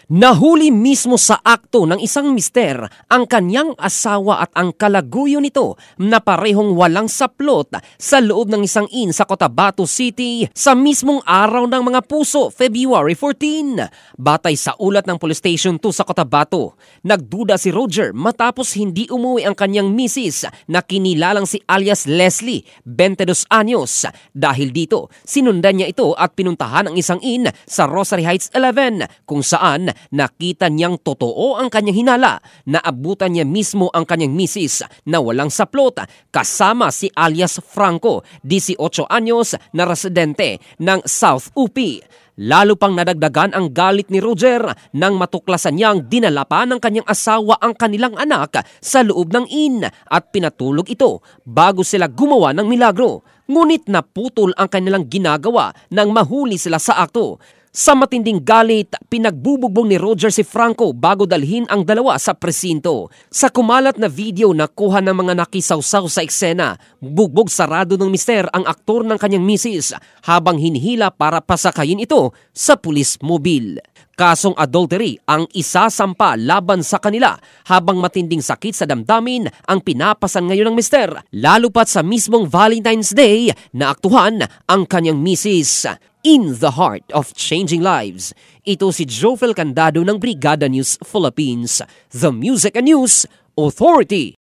Nahuli mismo sa akto ng isang mister ang kanyang asawa at ang kalaguyo nito na parehong walang saplot sa loob ng isang inn sa Cotabato City sa mismong araw ng mga puso, February 14. Batay sa ulat ng Police Station 2 sa Cotabato, nagduda si Roger matapos hindi umuwi ang kanyang misis na kinilalang si alias Leslie, 22 anyos. Dahil dito, sinundan niya ito at pinuntahan ang isang inn sa Rosary Heights 11 kung saan nakita niyang totoo ang kanyang hinala na abutan niya mismo ang kanyang misis na walang saplot kasama si alias Franco, 18 anyos na residente ng South UP. Lalo pang nadagdagan ang galit ni Roger nang matuklasan niyang dinala pa ng kanyang asawa ang kanilang anak sa loob ng inn at pinatulog ito bago sila gumawa ng milagro. Ngunit naputol ang kanilang ginagawa nang mahuli sila sa akto. Sa matinding galit, pinagbubugbog ni Roger si Franco bago dalhin ang dalawa sa presinto. Sa kumalat na video na kuha ng mga nakisawsaw sa eksena, bugbog sarado ng mister ang aktor ng kanyang misis habang hinihila para pasakayin ito sa pulis mobil. Kasong adultery ang isasampa laban sa kanila habang matinding sakit sa damdamin ang pinapasan ngayon ng mister, lalo pat sa mismong Valentine's Day na aktuhan ang kanyang misis. In the heart of changing lives, ito si Jofel Candado ng Brigada News Philippines, the Music and News Authority.